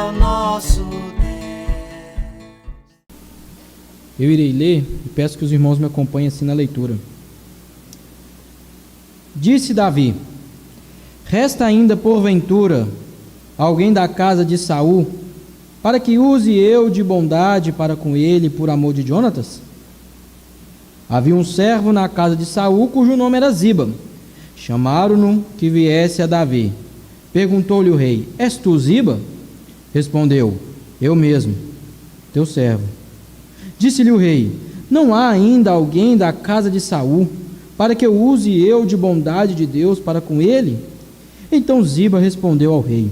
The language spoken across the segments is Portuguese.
o nosso Deus. Eu irei ler e peço que os irmãos me acompanhem assim na leitura. Disse Davi: resta ainda porventura alguém da casa de Saul, para que use eu de bondade para com ele por amor de Jonatas? Havia um servo na casa de Saul, cujo nome era Ziba. Chamaram-no que viesse a Davi. Perguntou-lhe o rei: és tu Ziba? Respondeu: eu mesmo, teu servo. Disse-lhe o rei: não há ainda alguém da casa de Saul, para que eu use eu de bondade de Deus para com ele? Então Ziba respondeu ao rei: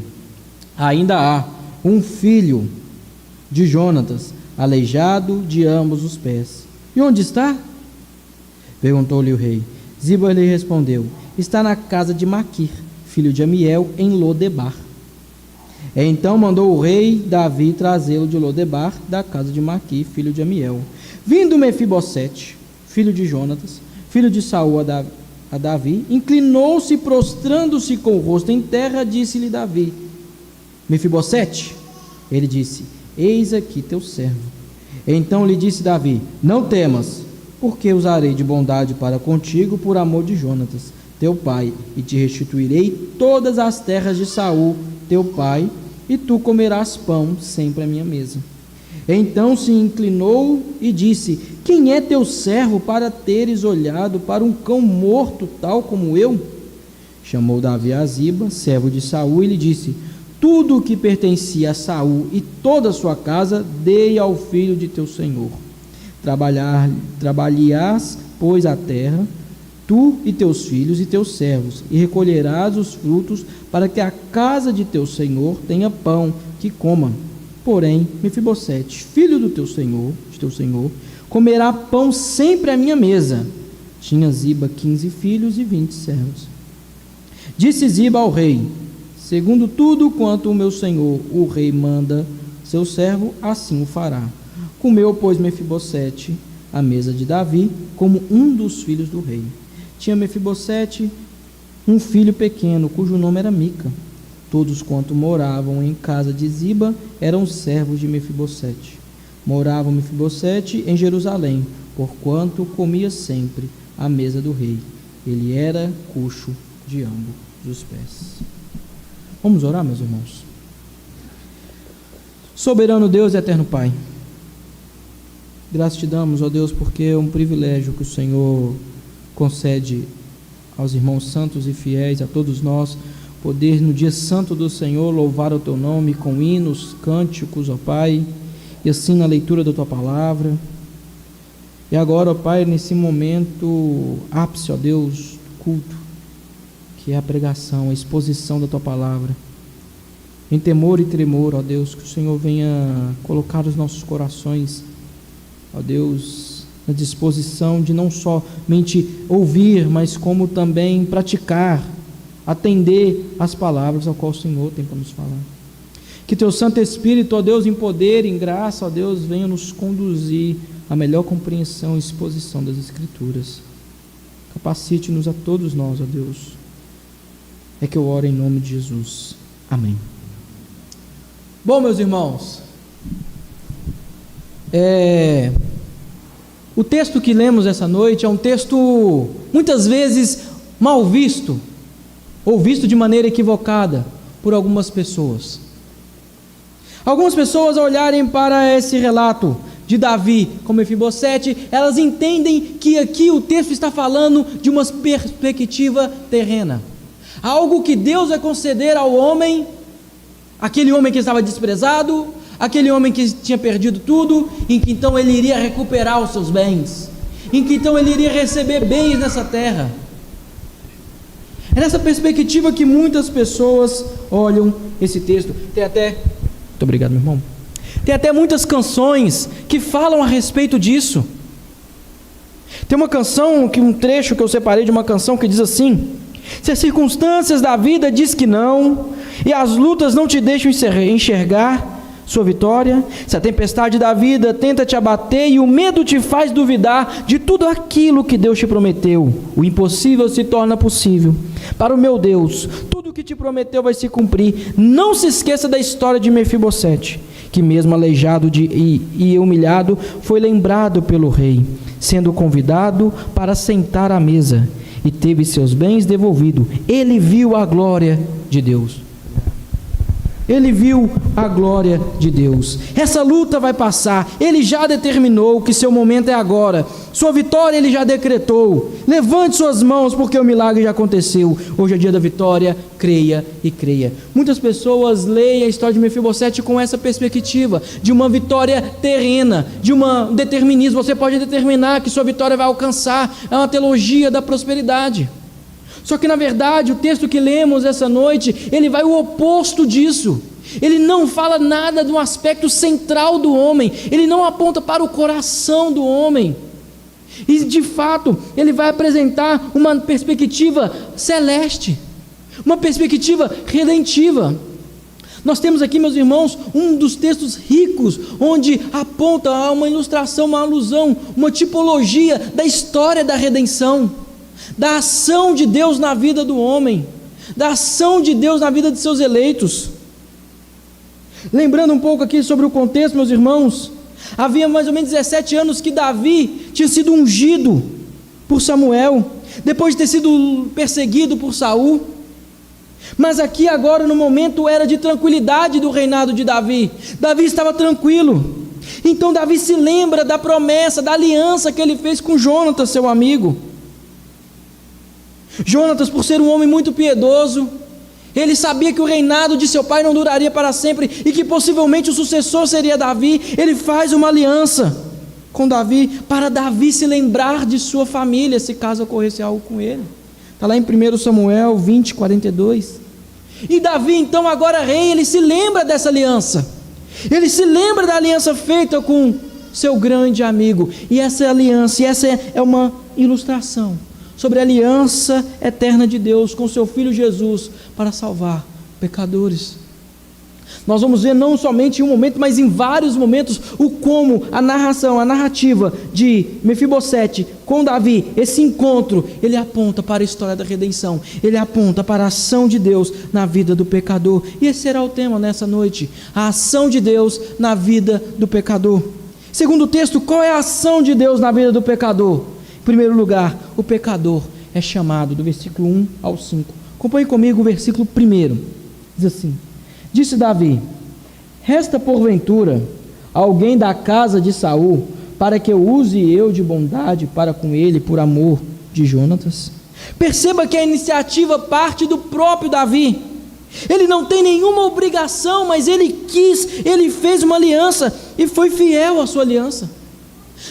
ainda há um filho de Jonatas, aleijado de ambos os pés. E onde está? Perguntou-lhe o rei. Ziba lhe respondeu: está na casa de Maquir, filho de Amiel, em Lodebar. Então mandou o rei Davi trazê-lo de Lodebar, da casa de Maquir, filho de Amiel. Vindo Mefibosete, filho de Jonatas, filho de Saul, a Davi, inclinou-se, prostrando-se com o rosto em terra, disse-lhe Davi: Mefibosete? Ele disse: eis aqui teu servo. Então lhe disse Davi: não temas, porque usarei de bondade para contigo por amor de Jonatas, teu pai, e te restituirei todas as terras de Saul, teu pai, e tu comerás pão sempre à minha mesa. Então se inclinou e disse: quem é teu servo para teres olhado para um cão morto tal como eu? Chamou Davi a Ziba, servo de Saul, e lhe disse: tudo o que pertencia a Saul e toda a sua casa dei ao filho de teu senhor. Trabalharás, pois, a terra, tu e teus filhos e teus servos, e recolherás os frutos, para que a casa de teu senhor tenha pão que coma. Porém, Mefibosete, filho do teu senhor, comerá pão sempre à minha mesa. Tinha Ziba 15 filhos e 20 servos. Disse Ziba ao rei: segundo tudo quanto o meu senhor, o rei, manda seu servo, assim o fará. Comeu, pois, Mefibosete à mesa de Davi, como um dos filhos do rei. Tinha Mefibosete um filho pequeno, cujo nome era Mica. Todos quanto moravam em casa de Ziba eram servos de Mefibosete. Morava Mefibosete em Jerusalém, porquanto comia sempre à mesa do rei. Ele era coxo de ambos os pés. Vamos orar, meus irmãos. Soberano Deus e eterno Pai, graças te damos, ó Deus, porque é um privilégio que o Senhor concede aos irmãos santos e fiéis, a todos nós, poder no dia santo do Senhor louvar o teu nome com hinos, cânticos, ó Pai, e assim na leitura da tua palavra. E agora, ó Pai, nesse momento ápice, ó Deus, do culto, que é a pregação, a exposição da tua palavra, em temor e tremor, ó Deus, que o Senhor venha colocar os nossos corações, ó Deus, na disposição de não somente ouvir, mas como também praticar, atender às palavras ao qual o Senhor tem para nos falar. Que teu Santo Espírito, ó Deus, em poder, em graça, ó Deus, venha nos conduzir à melhor compreensão e exposição das Escrituras. Capacite-nos a todos nós, ó Deus. É que eu oro em nome de Jesus. Amém. Bom, meus irmãos, o texto que lemos essa noite é um texto muitas vezes mal visto, ou visto de maneira equivocada por algumas pessoas. Algumas pessoas, ao olharem para esse relato de Davi com Mefibosete, elas entendem que aqui o texto está falando de uma perspectiva terrena, algo que Deus vai conceder ao homem, aquele homem que estava desprezado, aquele homem que tinha perdido tudo, em que então ele iria recuperar os seus bens, em que então ele iria receber bens nessa terra. É nessa perspectiva que muitas pessoas olham esse texto. Muito obrigado, meu irmão. Tem até muitas canções que falam a respeito disso. Tem uma canção, um trecho que eu separei de uma canção que diz assim: se as circunstâncias da vida diz que não, e as lutas não te deixam enxergar sua vitória, se a tempestade da vida tenta te abater e o medo te faz duvidar de tudo aquilo que Deus te prometeu, o impossível se torna possível. Para o meu Deus, tudo que te prometeu vai se cumprir. Não se esqueça da história de Mefibosete, que mesmo aleijado e humilhado, foi lembrado pelo rei, sendo convidado para sentar à mesa, e teve seus bens devolvidos. Ele viu a glória de Deus. Ele viu a glória de Deus. Essa luta vai passar. Ele já determinou que seu momento é agora. Sua vitória ele já decretou. Levante suas mãos, porque o milagre já aconteceu. Hoje é dia da vitória. Creia e creia. Muitas pessoas leem a história de Mefibosete com essa perspectiva de uma vitória terrena, de um determinismo. Você pode determinar que sua vitória vai alcançar. É uma teologia da prosperidade. Só que na verdade o texto que lemos essa noite, ele vai o oposto disso. Ele não fala nada do aspecto central do homem, ele não aponta para o coração do homem. E de fato, ele vai apresentar uma perspectiva celeste, uma perspectiva redentiva. Nós temos aqui, meus irmãos, um dos textos ricos, onde aponta a uma ilustração, uma alusão, uma tipologia da história da redenção, da ação de Deus na vida do homem, da ação de Deus na vida de seus eleitos. Lembrando um pouco aqui sobre o contexto, meus irmãos, havia mais ou menos 17 anos que Davi tinha sido ungido por Samuel, depois de ter sido perseguido por Saul. Mas aqui agora no momento era de tranquilidade do reinado de Davi. Davi estava tranquilo. Então Davi se lembra da promessa, da aliança que ele fez com Jonatas, seu amigo. Jonatas, por ser um homem muito piedoso, ele sabia que o reinado de seu pai não duraria para sempre e que possivelmente o sucessor seria Davi. Ele faz uma aliança com Davi para Davi se lembrar de sua família, se caso ocorresse algo com ele. Está lá em 1 Samuel 20, 42. E Davi então agora rei, ele se lembra dessa aliança. Ele se lembra da aliança feita com seu grande amigo. E essa aliança, e essa é uma ilustração sobre a aliança eterna de Deus com seu Filho Jesus para salvar pecadores. Nós vamos ver não somente em um momento, mas em vários momentos, o como a narrativa de Mefibosete com Davi, esse encontro, ele aponta para a história da redenção, ele aponta para a ação de Deus na vida do pecador. E esse será o tema nessa noite, a ação de Deus na vida do pecador. Segundo o texto, qual é a ação de Deus na vida do pecador? Em primeiro lugar, o pecador é chamado, do versículo 1 ao 5. Acompanhe comigo o versículo 1. Diz assim: disse Davi: resta porventura alguém da casa de Saul, para que eu use eu de bondade para com ele, por amor de Jonatas? Perceba que a iniciativa parte do próprio Davi. Ele não tem nenhuma obrigação, mas ele fez uma aliança e foi fiel à sua aliança.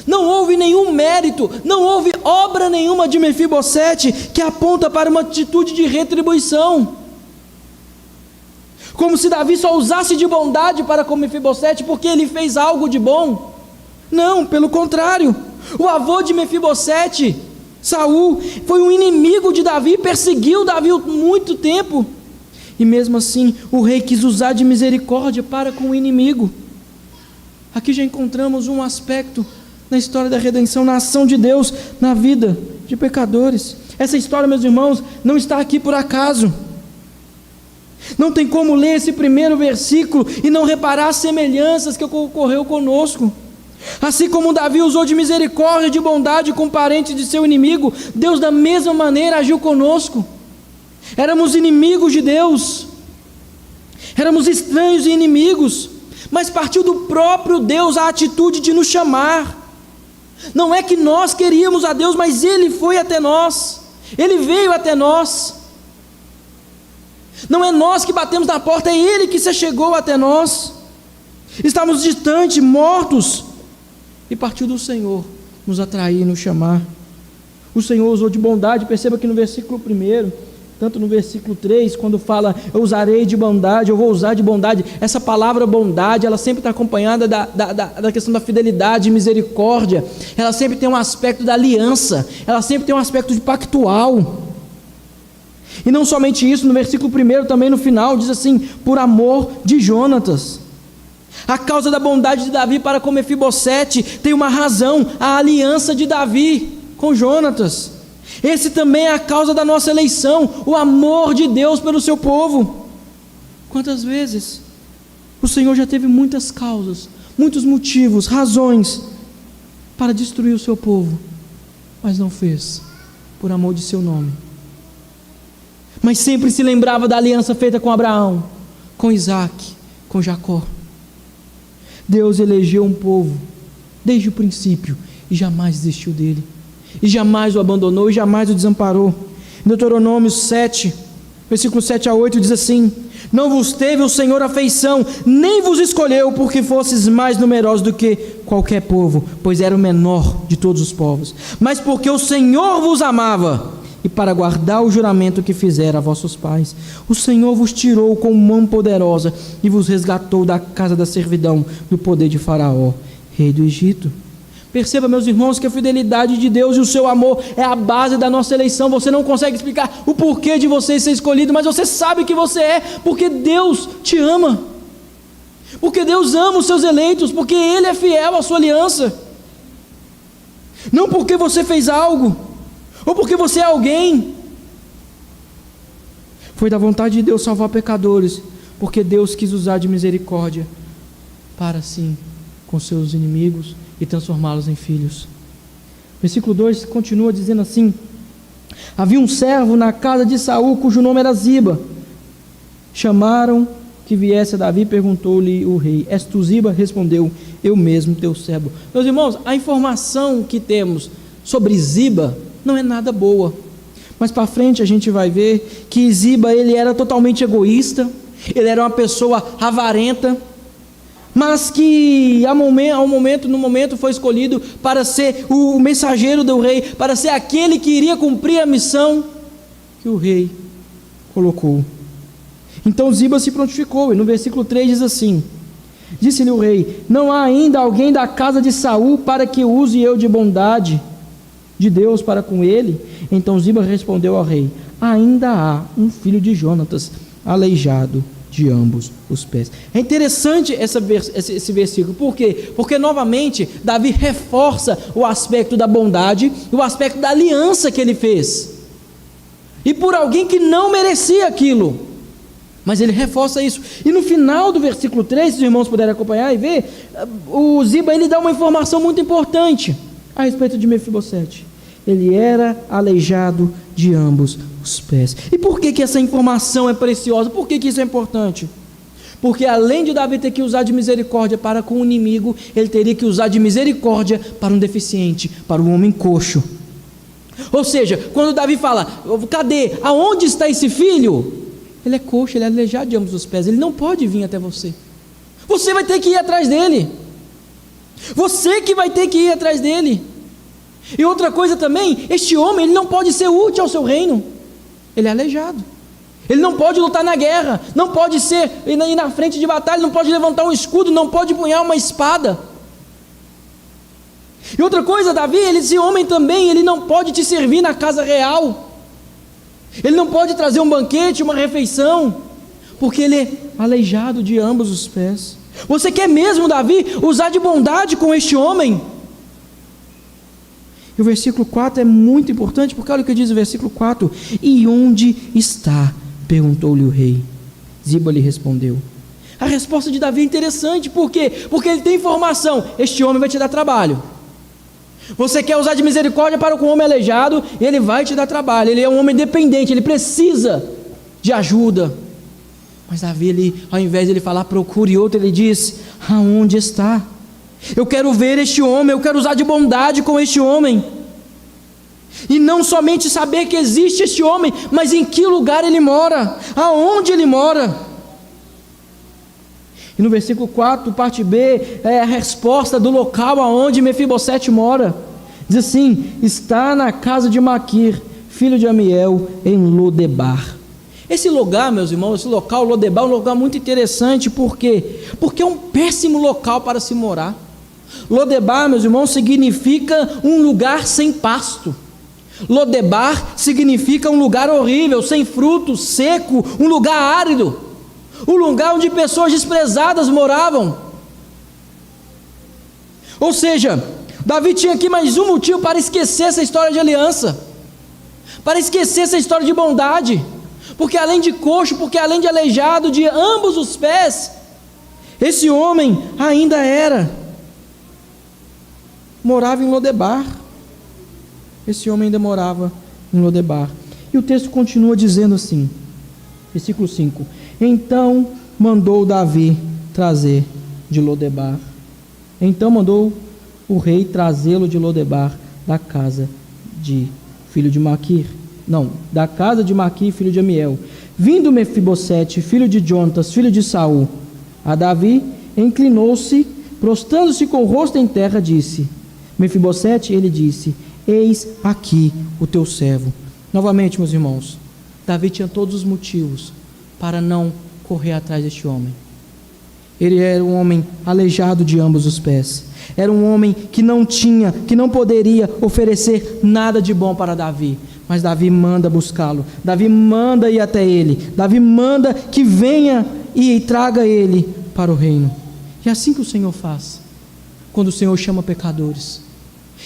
Não houve nenhum mérito, não houve obra nenhuma de Mefibosete que aponta para uma atitude de retribuição, como se Davi só usasse de bondade para com Mefibosete porque ele fez algo de bom. Não, pelo contrário, o avô de Mefibosete, Saul, foi um inimigo de Davi, perseguiu Davi muito tempo, e mesmo assim o rei quis usar de misericórdia para com o inimigo. Aqui já encontramos um aspecto na história da redenção, na ação de Deus na vida de pecadores. Essa história, meus irmãos, não está aqui por acaso. Não tem como ler esse primeiro versículo e não reparar as semelhanças que ocorreu conosco. Assim como Davi usou de misericórdia, de bondade com parentes de seu inimigo, Deus da mesma maneira agiu conosco. Éramos inimigos de Deus, éramos estranhos e inimigos, mas partiu do próprio Deus a atitude de nos chamar. Não é que nós queríamos a Deus, mas Ele foi até nós, Ele veio até nós. Não é nós que batemos na porta, é Ele que se chegou até nós. Estávamos distantes, mortos, e partiu do Senhor nos atrair, nos chamar. O Senhor usou de bondade. Perceba que no versículo 1, tanto no versículo 3, quando fala eu usarei de bondade, eu vou usar de bondade, essa palavra bondade, ela sempre está acompanhada da questão da fidelidade, misericórdia. Ela sempre tem um aspecto da aliança, ela sempre tem um aspecto de pactual. E não somente isso, no versículo 1, também no final, diz assim: por amor de Jonatas. A causa da bondade de Davi para com Mefibosete tem uma razão: a aliança de Davi com Jonatas. Esse também é a causa da nossa eleição, o amor de Deus pelo seu povo. Quantas vezes o Senhor já teve muitas causas, muitos motivos, razões para destruir o seu povo, mas não fez, por amor de seu nome. Mas sempre se lembrava da aliança feita com Abraão, com Isaac, com Jacó. Deus elegeu um povo desde o princípio e jamais desistiu dele, e jamais o abandonou, e jamais o desamparou. Deuteronômio 7, versículo 7 a 8 diz assim: não vos teve o Senhor afeição, nem vos escolheu, porque fosses mais numerosos do que qualquer povo, pois era o menor de todos os povos, mas porque o Senhor vos amava, e para guardar o juramento que fizera a vossos pais. O Senhor vos tirou com mão poderosa, e vos resgatou da casa da servidão, do poder de Faraó, rei do Egito. Perceba, meus irmãos, que a fidelidade de Deus e o seu amor é a base da nossa eleição. Você não consegue explicar o porquê de você ser escolhido, mas você sabe que você é, porque Deus te ama, porque Deus ama os seus eleitos, porque Ele é fiel à sua aliança, não porque você fez algo, ou porque você é alguém. Foi da vontade de Deus salvar pecadores, porque Deus quis usar de misericórdia para sim com seus inimigos e transformá-los em filhos. Versículo 2 continua dizendo assim: havia um servo na casa de Saul, cujo nome era Ziba. Chamaram que viesse a Davi e perguntou-lhe o rei: és tu Ziba? Respondeu: eu mesmo, teu servo. Meus irmãos, a informação que temos sobre Ziba não é nada boa, mas para frente a gente vai ver que Ziba, ele era totalmente egoísta, ele era uma pessoa avarenta, mas que no momento foi escolhido para ser o mensageiro do rei, para ser aquele que iria cumprir a missão que o rei colocou. Então Ziba se prontificou, e no versículo 3 diz assim: disse-lhe o rei: não há ainda alguém da casa de Saul para que use eu de bondade de Deus para com ele? Então Ziba respondeu ao rei: ainda há um filho de Jonatas, aleijado de ambos os pés. É interessante esse versículo. Por quê? Porque novamente Davi reforça o aspecto da bondade, o aspecto da aliança que ele fez, e por alguém que não merecia aquilo, mas ele reforça isso. E no final do versículo 3, se os irmãos puderem acompanhar e ver, o Ziba, ele dá uma informação muito importante a respeito de Mefibosete. Ele era aleijado de ambos os pés. E por que essa informação é preciosa? Por que isso é importante? Porque além de Davi ter que usar de misericórdia para com o inimigo, ele teria que usar de misericórdia para um deficiente, para um homem coxo. Ou seja, quando Davi fala: cadê? Aonde está esse filho? Ele é coxo, ele é aleijado de ambos os pés, ele não pode vir até você. Você vai ter que ir atrás dele. Você que vai ter que ir atrás dele. E outra coisa também, este homem, ele não pode ser útil ao seu reino. Ele é aleijado. Ele não pode lutar na guerra, não pode ir na frente de batalha, não pode levantar um escudo, não pode punhar uma espada. E outra coisa, Davi, esse homem também, ele não pode te servir na casa real. Ele não pode trazer um banquete, uma refeição, porque ele é aleijado de ambos os pés. Você quer mesmo, Davi, usar de bondade com este homem? E o versículo 4 é muito importante, porque olha o que diz o versículo 4: e onde está? Perguntou-lhe o rei. Ziba lhe respondeu. A resposta de Davi é interessante, por quê? Porque ele tem informação: este homem vai te dar trabalho. Você quer usar de misericórdia para com um homem aleijado, ele vai te dar trabalho. Ele é um homem dependente, ele precisa de ajuda. Mas Davi, ele, ao invés de ele falar procure outro, ele diz: aonde está? Eu quero ver este homem, eu quero usar de bondade com este homem. E não somente saber que existe este homem, mas em que lugar ele mora, aonde ele mora. E no versículo 4, parte B, é a resposta do local aonde Mefibosete mora. Diz assim: está na casa de Maquir, filho de Amiel, em Lodebar. Esse lugar, meus irmãos, esse local, Lodebar, é um lugar muito interessante. Por quê? Porque é um péssimo local para se morar. Lodebar, meus irmãos, significa um lugar sem pasto. Lodebar significa um lugar horrível, sem frutos, seco, um lugar árido, um lugar onde pessoas desprezadas moravam. Ou seja, Davi tinha aqui mais um motivo para esquecer essa história de aliança. para esquecer essa história de bondade, porque além de coxo, porque além de aleijado de ambos os pés, esse homem ainda morava em Lodebar. Esse homem ainda morava em Lodebar. E o texto continua dizendo assim, versículo 5: então mandou Davi trazer de Lodebar. Então mandou o rei trazê-lo de Lodebar, da casa de filho de Maquir. Não, da casa de Maquir, filho de Amiel. Vindo Mefibosete, filho de Jonatas, filho de Saul, a Davi, inclinou-se, prostrando-se com o rosto em terra, disse: Mefibosete, ele disse: eis aqui o teu servo. Novamente, meus irmãos, Davi tinha todos os motivos para não correr atrás deste homem. Ele era um homem aleijado de ambos os pés. Era um homem que não poderia oferecer nada de bom para Davi. Mas Davi manda buscá-lo. Davi manda ir até ele. Davi manda que venha e traga ele para o reino. E é assim que o Senhor faz, quando o Senhor chama pecadores.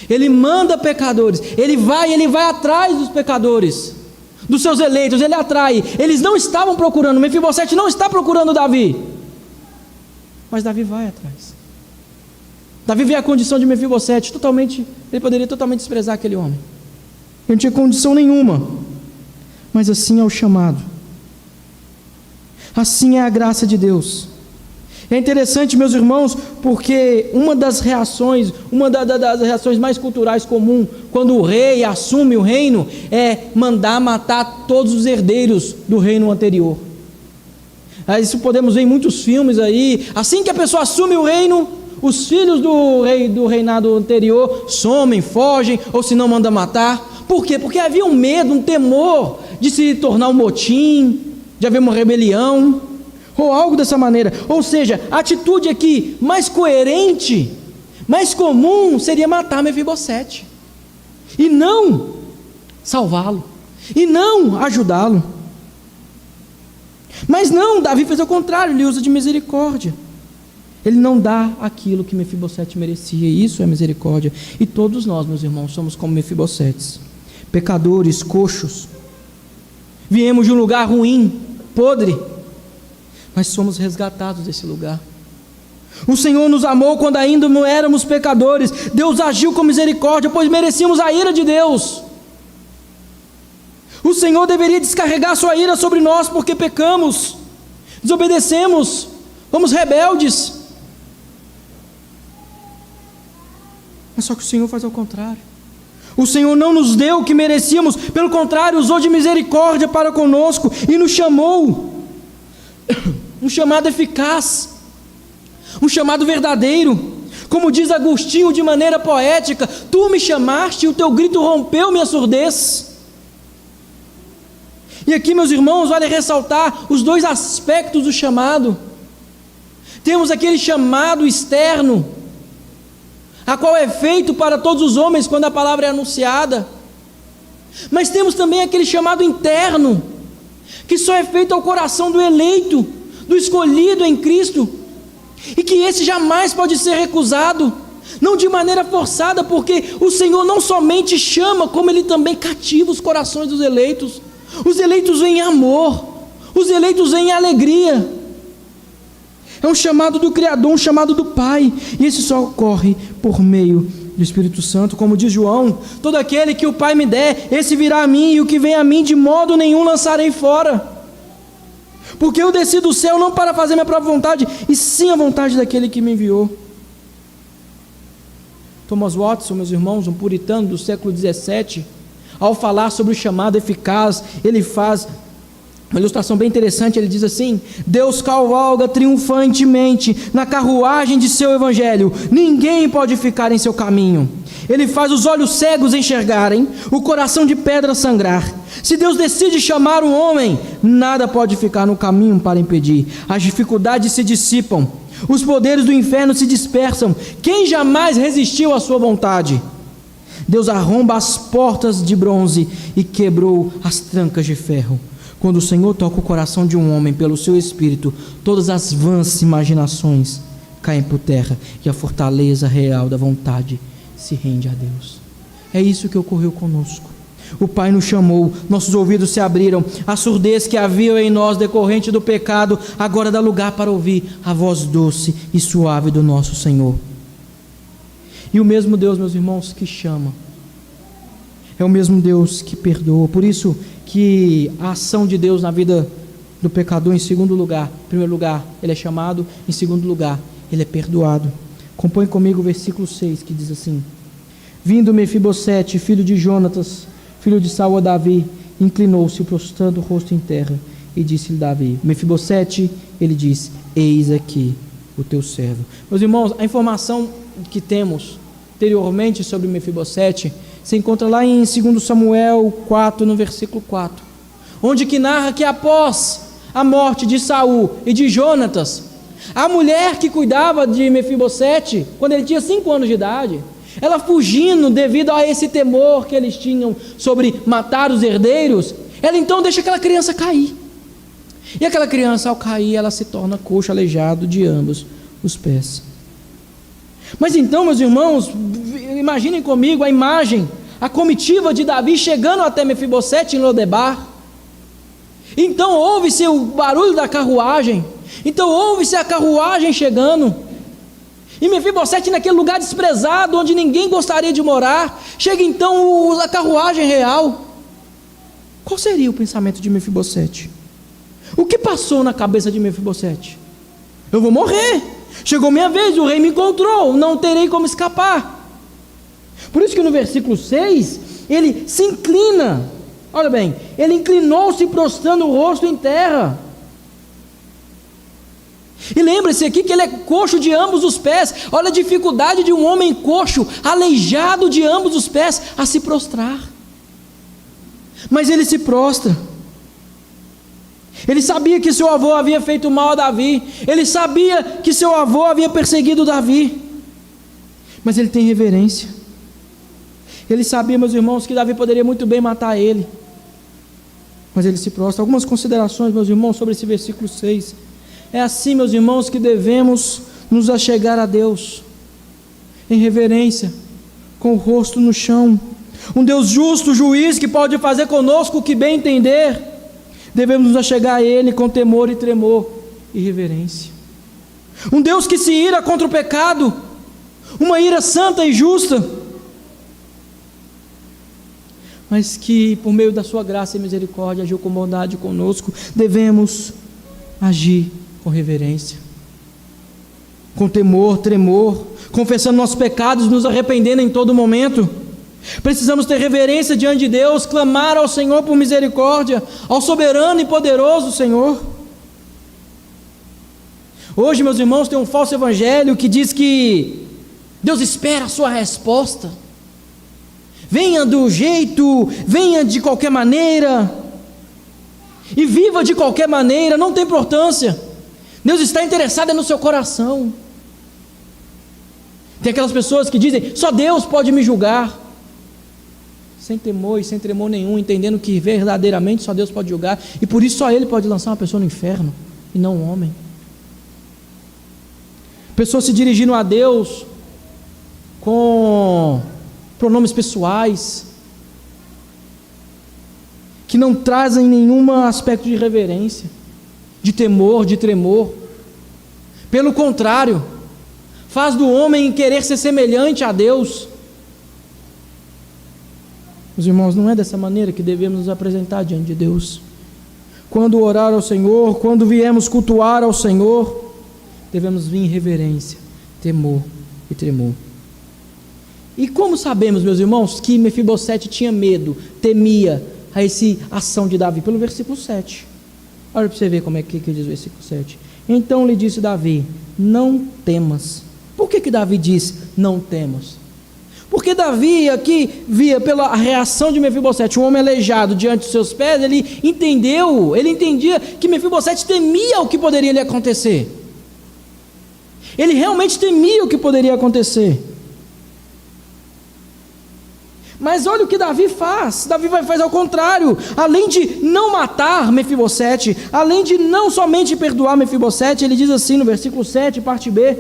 Ele manda pecadores. Ele vai atrás dos pecadores, dos seus eleitos. Ele atrai. Eles não estavam procurando. Mefibosete não está procurando Davi, mas Davi vai atrás. Davi vê a condição de Mefibosete, ele poderia totalmente desprezar aquele homem. Ele não tinha condição nenhuma, mas assim é o chamado, assim é a graça de Deus. É interessante, meus irmãos, porque uma das reações mais culturais comum, quando o rei assume o reino, é mandar matar todos os herdeiros do reino anterior. Isso podemos ver em muitos filmes aí. Assim que a pessoa assume o reino, os filhos do reinado anterior somem, fogem, ou se não, manda matar. Por quê? Porque havia um medo, um temor de se tornar um motim, de haver uma rebelião, ou algo dessa maneira. Ou seja, a atitude aqui mais coerente, mais comum, seria matar Mefibosete, e não salvá-lo, e não ajudá-lo. Mas não, Davi fez ao contrário, ele usa de misericórdia. Ele não dá aquilo que Mefibosete merecia, e isso é misericórdia. E todos nós, meus irmãos, somos como Mefibosetes, pecadores, coxos. Viemos de um lugar ruim, podre, mas somos resgatados desse lugar. O Senhor nos amou quando ainda não éramos pecadores. Deus agiu com misericórdia, pois merecíamos a ira de Deus. O Senhor deveria descarregar sua ira sobre nós, porque pecamos, desobedecemos, fomos rebeldes. Mas só que o Senhor faz ao contrário. O Senhor não nos deu o que merecíamos, pelo contrário, usou de misericórdia para conosco e nos chamou. Um chamado eficaz, um chamado verdadeiro. Como diz Agostinho de maneira poética: tu me chamaste e o teu grito rompeu minha surdez. E aqui, meus irmãos, vale ressaltar os dois aspectos do chamado. Temos aquele chamado externo, a qual é feito para todos os homens quando a palavra é anunciada. Mas temos também aquele chamado interno, que só é feito ao coração do eleito, do escolhido em Cristo, e que esse jamais pode ser recusado, não de maneira forçada, porque o Senhor não somente chama, como Ele também cativa os corações dos eleitos. Os eleitos vêm em amor, os eleitos vêm em alegria. É um chamado do Criador, um chamado do Pai, e esse só ocorre por meio do Espírito Santo. Como diz João: todo aquele que o Pai me der, esse virá a mim, e o que vem a mim de modo nenhum lançarei fora. Porque eu desci do céu não para fazer minha própria vontade, e sim a vontade daquele que me enviou. Thomas Watson, meus irmãos, um puritano do século 17, ao falar sobre o chamado eficaz, ele faz uma ilustração bem interessante. Ele diz assim: Deus cavalga triunfantemente na carruagem de seu evangelho, ninguém pode ficar em seu caminho. Ele faz os olhos cegos enxergarem, o coração de pedra sangrar. Se Deus decide chamar um homem, nada pode ficar no caminho para impedir. As dificuldades se dissipam, os poderes do inferno se dispersam. Quem jamais resistiu à sua vontade? Deus arromba as portas de bronze e quebrou as trancas de ferro. Quando o Senhor toca o coração de um homem pelo seu Espírito, todas as vãs imaginações caem por terra, e a fortaleza real da vontade se rende a Deus. É isso que ocorreu conosco. O Pai nos chamou, nossos ouvidos se abriram, a surdez que havia em nós decorrente do pecado agora dá lugar para ouvir a voz doce e suave do nosso Senhor. E o mesmo Deus, meus irmãos, que chama, é o mesmo Deus que perdoa. Por isso que a ação de Deus na vida do pecador, em primeiro lugar, ele é chamado, em segundo lugar, ele é perdoado. Compõe comigo o versículo 6, que diz assim: vindo Mefibosete, filho de Jonatas, filho de Saul, a Davi, inclinou-se, prostrando o rosto em terra, e disse-lhe Davi, Mefibosete, ele disse, eis aqui o teu servo. Meus irmãos, a informação que temos anteriormente sobre Mefibosete se encontra lá em 2 Samuel 4, no versículo 4, onde que narra que após a morte de Saul e de Jonatas, a mulher que cuidava de Mefibosete, quando ele tinha 5 anos de idade, ela fugindo devido a esse temor que eles tinham sobre matar os herdeiros, ela então deixa aquela criança cair. E aquela criança, ao cair, ela se torna coxo, aleijado de ambos os pés. Mas então, meus irmãos, imaginem comigo a imagem, a comitiva de Davi chegando até Mefibosete em Lodebar. Então ouve-se o barulho da carruagem, então ouve-se a carruagem chegando, e Mefibosete naquele lugar desprezado, onde ninguém gostaria de morar, chega então a carruagem real. Qual seria o pensamento de Mefibosete? O que passou na cabeça de Mefibosete? Eu vou morrer, chegou minha vez, o rei me encontrou, não terei como escapar. Por isso que no versículo 6, ele se inclina, olha bem, ele inclinou-se prostrando o rosto em terra. E lembre-se aqui que ele é coxo de ambos os pés. Olha a dificuldade de um homem coxo, aleijado de ambos os pés, a se prostrar. Mas ele se prostra. Ele sabia que seu avô havia feito mal a Davi. Ele sabia que seu avô havia perseguido Davi. Mas ele tem reverência. Ele sabia, meus irmãos, que Davi poderia muito bem matar ele. Mas ele se prostra. Algumas considerações, meus irmãos, sobre esse versículo 6. É assim, meus irmãos, que devemos nos achegar a Deus, em reverência, com o rosto no chão. Um Deus justo, juiz, que pode fazer conosco o que bem entender. Devemos nos achegar a Ele com temor e tremor e reverência. Um Deus que se ira contra o pecado, uma ira santa e justa, mas que por meio da sua graça e misericórdia agiu com bondade conosco. Devemos agir com reverência, com temor, tremor, confessando nossos pecados, nos arrependendo em todo momento. Precisamos ter reverência diante de Deus, clamar ao Senhor por misericórdia, ao soberano e poderoso Senhor. Hoje, meus irmãos, tem um falso evangelho que diz que Deus espera a sua resposta. Venha do jeito, venha de qualquer maneira, e viva de qualquer maneira, não tem importância. Deus está interessado no seu coração. Tem aquelas pessoas que dizem, só Deus pode me julgar, sem temor e sem tremor nenhum, entendendo que verdadeiramente só Deus pode julgar, e por isso só Ele pode lançar uma pessoa no inferno, e não um homem. Pessoas se dirigindo a Deus com pronomes pessoais, que não trazem nenhum aspecto de reverência, de temor, de tremor. Pelo contrário, faz do homem querer ser semelhante a Deus. Meus irmãos, não é dessa maneira que devemos nos apresentar diante de Deus. Quando orar ao Senhor, quando viemos cultuar ao Senhor, devemos vir em reverência, temor e tremor. E como sabemos, meus irmãos, que Mefibosete tinha medo, temia a essa ação de Davi? Pelo versículo 7. Olha para você ver como é que diz o versículo 7. Então lhe disse Davi, não temas. Por que Davi diz, não temas? Porque Davi aqui via pela reação de Mefibosete, um homem aleijado diante dos seus pés, ele entendia que Mefibosete temia o que poderia lhe acontecer. Ele realmente temia o que poderia acontecer. Mas olha o que Davi faz. Davi faz ao contrário. Além de não matar Mefibosete, além de não somente perdoar Mefibosete, ele diz assim no versículo 7, parte B: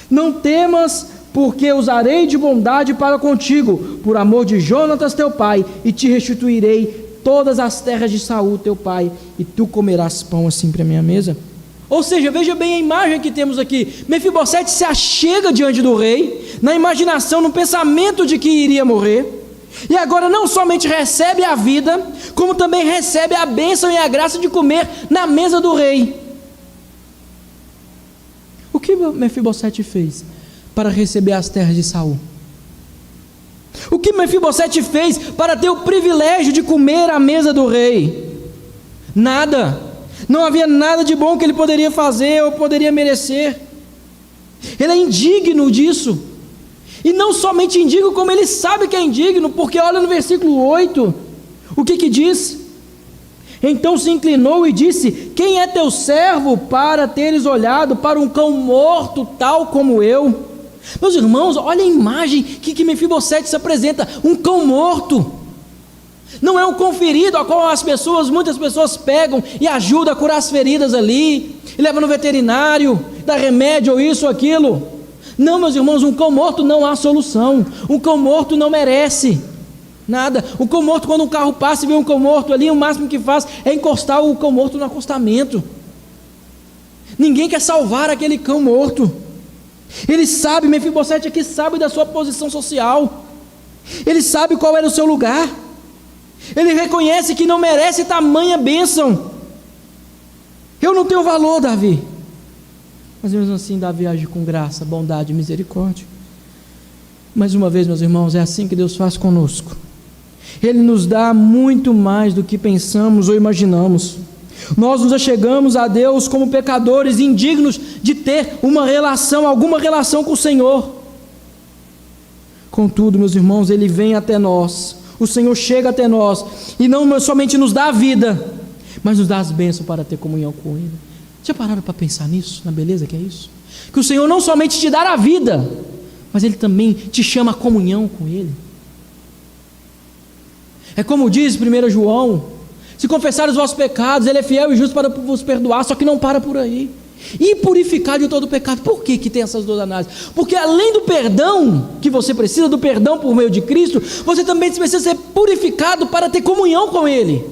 não temas, porque usarei de bondade para contigo, por amor de Jonatas teu pai, e te restituirei todas as terras de Saul teu pai, e tu comerás pão assim para a minha mesa. Ou seja, veja bem a imagem que temos aqui. Mefibosete se achega diante do rei, na imaginação, no pensamento de que iria morrer, e agora não somente recebe a vida, como também recebe a bênção e a graça de comer na mesa do rei. O que Mefibosete fez para receber as terras de Saul? O que Mefibosete fez para ter o privilégio de comer à mesa do rei? Nada. Não havia nada de bom que ele poderia fazer ou poderia merecer. Ele é indigno disso. E não somente indigno, como ele sabe que é indigno, porque olha no versículo 8, o que diz? Então se inclinou e disse: quem é teu servo para teres olhado para um cão morto tal como eu? Meus irmãos, olha a imagem que Mefibosete se apresenta, um cão morto. Não é um cão ferido, a qual muitas pessoas pegam e ajudam a curar as feridas ali, e levam no veterinário, dá remédio ou isso ou aquilo. Não, meus irmãos, um cão morto não há solução. Um cão morto não merece nada. O cão morto, quando um carro passa e vê um cão morto ali, o máximo que faz é encostar o cão morto no acostamento. Ninguém quer salvar aquele cão morto. Ele sabe, Mefibosete aqui sabe da sua posição social. Ele sabe qual era o seu lugar. Ele reconhece que não merece tamanha bênção. Eu não tenho valor, Davi. Mas mesmo assim Davi age com graça, bondade e misericórdia. Mais uma vez, meus irmãos, é assim que Deus faz conosco. Ele nos dá muito mais do que pensamos ou imaginamos. Nós nos achegamos a Deus como pecadores indignos de ter alguma relação com o Senhor. Contudo, meus irmãos, Ele vem até nós, o Senhor chega até nós, e não somente nos dá a vida, mas nos dá as bênçãos para ter comunhão com Ele. Já pararam para pensar nisso, na beleza que é isso? Que o Senhor não somente te dá a vida, mas Ele também te chama a comunhão com Ele. É como diz 1 João: se confessar os vossos pecados, Ele é fiel e justo para vos perdoar. Só que não para por aí. E purificar de todo pecado. Por que tem essas duas análises? Porque além do perdão que você precisa, do perdão por meio de Cristo, você também precisa ser purificado para ter comunhão com Ele.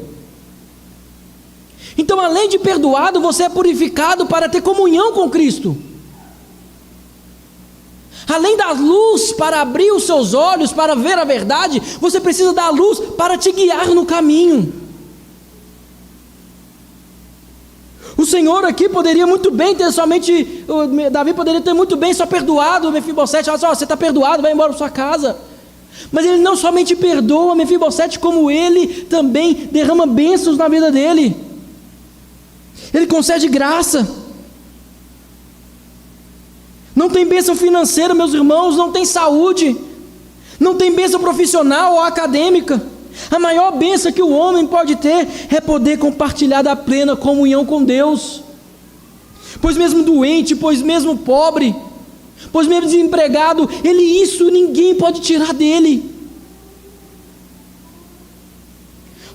Então, além de perdoado, você é purificado para ter comunhão com Cristo. Além da luz para abrir os seus olhos, para ver a verdade, você precisa da luz para te guiar no caminho. O Senhor aqui poderia muito bem ter somente, Davi poderia ter muito bem só perdoado Mefibosete. Olha só, você está perdoado, vai embora para sua casa. Mas Ele não somente perdoa Mefibosete, como Ele também derrama bênçãos na vida dele. Ele concede graça. Não tem bênção financeira, meus irmãos, não tem saúde, não tem bênção profissional ou acadêmica. A maior bênção que o homem pode ter é poder compartilhar da plena comunhão com Deus. Pois mesmo doente, pois mesmo pobre, pois mesmo desempregado, isso ninguém pode tirar dele.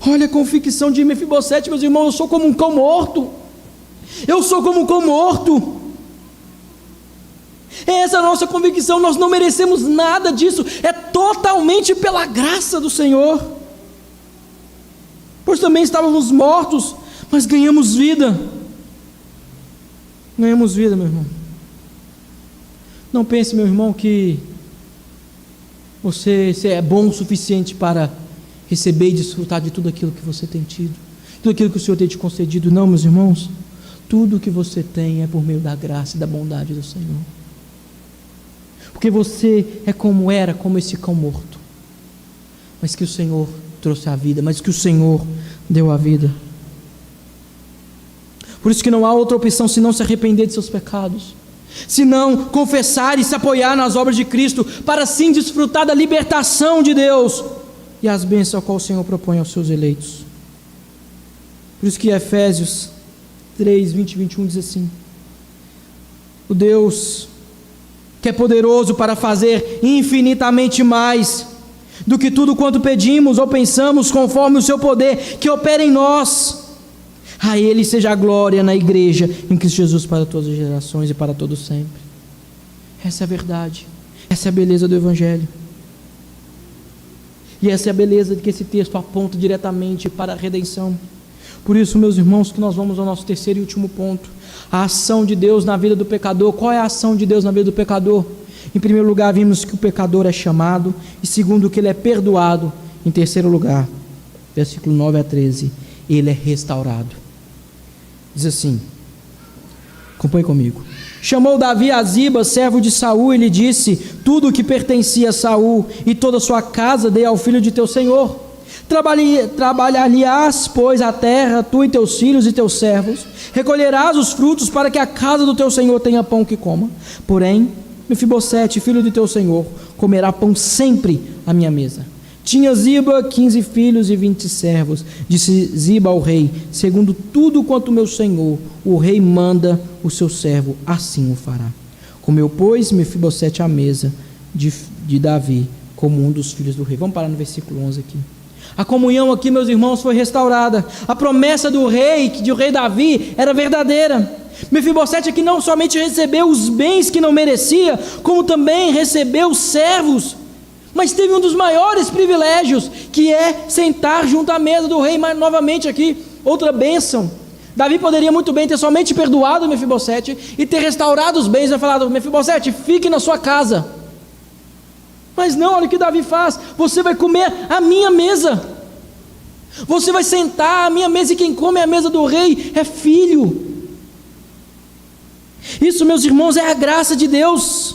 Olha a convicção de Mefibosete, meus irmãos: eu sou como um cão morto. Eu sou como um cão morto. Essa é a nossa convicção. Nós não merecemos nada disso. É totalmente pela graça do Senhor. Pois também estávamos mortos, mas ganhamos vida. Ganhamos vida, meu irmão. Não pense, meu irmão, que você é bom o suficiente para receber e desfrutar de tudo aquilo que você tem tido, tudo aquilo que o Senhor tem te concedido. Não, meus irmãos, tudo que você tem é por meio da graça e da bondade do Senhor. Porque você é como esse cão morto, mas que o Senhor trouxe a vida, mas que o Senhor deu a vida. Por isso que não há outra opção senão se arrepender de seus pecados, senão confessar e se apoiar nas obras de Cristo, para assim desfrutar da libertação de Deus e as bênçãos ao qual o Senhor propõe aos seus eleitos. Por isso que Efésios 3, 20 e 21 diz assim: o Deus que é poderoso para fazer infinitamente mais do que tudo quanto pedimos ou pensamos, conforme o seu poder que opera em nós, a Ele seja a glória na igreja em Cristo Jesus para todas as gerações e para todo sempre. Essa é a verdade. Essa é a beleza do Evangelho. E essa é a beleza de que esse texto aponta diretamente para a redenção. Por isso, meus irmãos, que nós vamos ao nosso terceiro e último ponto. A ação de Deus na vida do pecador. Qual é a ação de Deus na vida do pecador? Em primeiro lugar, vimos que o pecador é chamado. E segundo, que ele é perdoado. Em terceiro lugar, versículo 9 a 13, ele é restaurado. Diz assim, acompanhe comigo. Chamou Davi a Ziba, servo de Saul, e lhe disse: tudo o que pertencia a Saul e toda a sua casa dei ao filho de teu senhor. Trabalhar-lhe-ás, pois, a terra, tu e teus filhos e teus servos, recolherás os frutos para que a casa do teu senhor tenha pão que coma. Porém, Mefibosete, filho de teu senhor, comerá pão sempre à minha mesa. Tinha Ziba 15 filhos e 20 servos. Disse Ziba ao rei: segundo tudo quanto meu senhor, o rei manda o seu servo, assim o fará. Comeu, pois, Mefibosete à mesa de Davi, como um dos filhos do rei. Vamos parar no versículo 11 aqui. A comunhão aqui, meus irmãos, foi restaurada. A promessa do rei, de o rei Davi, era verdadeira. Mefibosete aqui não somente recebeu os bens que não merecia, como também recebeu os servos. Mas teve um dos maiores privilégios, que é sentar junto à mesa do rei. Mas novamente aqui, outra bênção. Davi poderia muito bem ter somente perdoado Mefibosete e ter restaurado os bens e falado: Mefibosete, fique na sua casa. Mas não, olha o que Davi faz: você vai comer a minha mesa, você vai sentar à minha mesa, e quem come a mesa do rei é filho. Isso, meus irmãos, é a graça de Deus.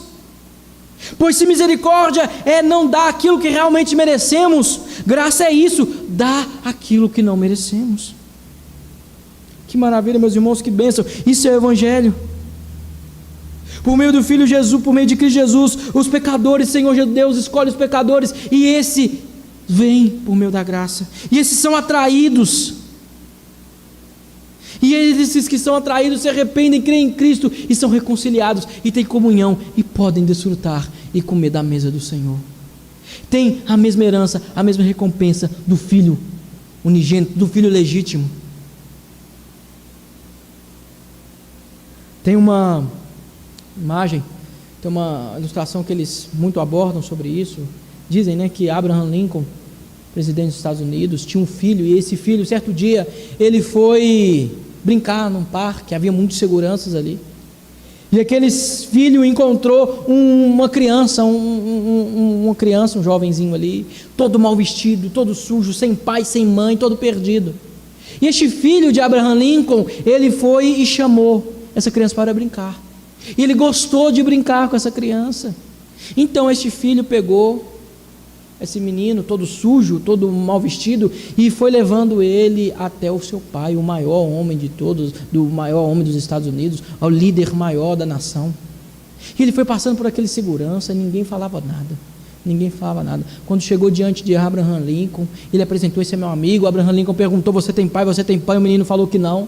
Pois se misericórdia é não dar aquilo que realmente merecemos, graça é isso, dar aquilo que não merecemos. Que maravilha, meus irmãos, que bênção. Isso é o Evangelho. Por meio do Filho Jesus, por meio de Cristo Jesus, os pecadores, Senhor Deus escolhe os pecadores, e esse vem por meio da graça, e esses são atraídos. E esses que são atraídos se arrependem, creem em Cristo e são reconciliados, e têm comunhão, e podem desfrutar e comer da mesa do Senhor. Tem a mesma herança, a mesma recompensa do Filho unigênito, do Filho legítimo. Tem uma imagem, tem uma ilustração que eles muito abordam sobre isso. Dizem, né, que Abraham Lincoln, presidente dos Estados Unidos, tinha um filho, e esse filho, certo dia, ele foi brincar num parque, havia muitas seguranças ali, e aquele filho encontrou uma criança, um jovenzinho ali, todo mal vestido, todo sujo, sem pai, sem mãe, todo perdido. E este filho de Abraham Lincoln, ele foi e chamou essa criança para brincar, e ele gostou de brincar com essa criança. Então este filho pegou esse menino todo sujo, todo mal vestido, e foi levando ele até o seu pai, o maior homem de todos, do maior homem dos Estados Unidos, ao líder maior da nação. E ele foi passando por aquele segurança, ninguém falava nada. Quando chegou diante de Abraham Lincoln, ele apresentou: esse é meu amigo. Abraham Lincoln perguntou: você tem pai? Você tem pai? O menino falou que não.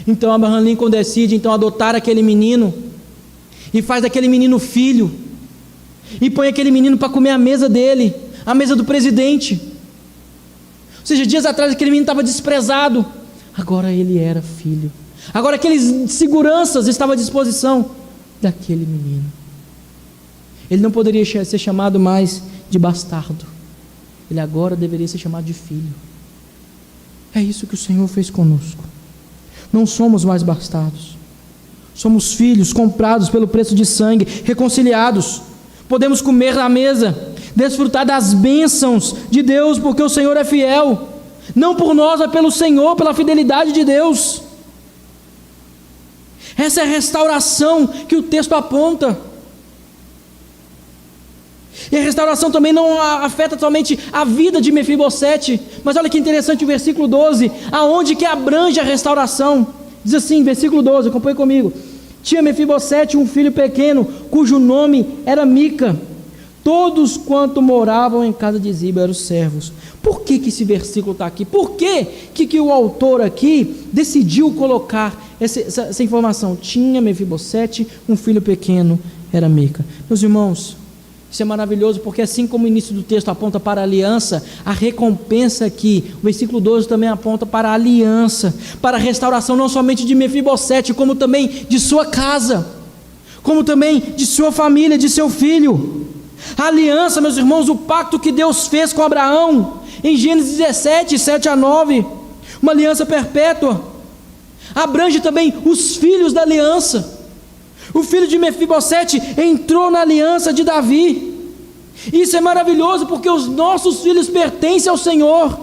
Então Abraham Lincoln decide adotar aquele menino, e faz daquele menino filho, e põe aquele menino para comer a mesa dele, a mesa do presidente. Ou seja, dias atrás aquele menino estava desprezado, agora ele era filho. Agora aqueles seguranças estavam à disposição daquele menino. Ele não poderia ser chamado mais de bastardo, ele agora deveria ser chamado de filho. É isso que o Senhor fez conosco. Não somos mais bastardos, somos filhos comprados pelo preço de sangue, reconciliados. Podemos comer na mesa, desfrutar das bênçãos de Deus, porque o Senhor é fiel, não por nós, mas pelo Senhor, pela fidelidade de Deus. Essa é a restauração que o texto aponta. E a restauração também não afeta somente a vida de Mefibosete, mas olha que interessante o versículo 12, aonde que abrange a restauração. Diz assim, versículo 12, acompanhe comigo: tinha Mefibosete um filho pequeno, cujo nome era Mica. Todos quanto moravam em casa de Ziba eram servos. Por que esse versículo está aqui? Por que o autor aqui decidiu colocar essa informação? Tinha Mefibosete um filho pequeno, era Mica. Meus irmãos, isso é maravilhoso, porque assim como o início do texto aponta para a aliança, a recompensa aqui, o versículo 12 também aponta para a aliança, para a restauração não somente de Mefibosete, como também de sua casa, como também de sua família, de seu filho. A aliança, meus irmãos, o pacto que Deus fez com Abraão, em Gênesis 17, 7-9, uma aliança perpétua, abrange também os filhos da aliança. O filho de Mefibosete entrou na aliança de Davi. Isso é maravilhoso, porque os nossos filhos pertencem ao Senhor.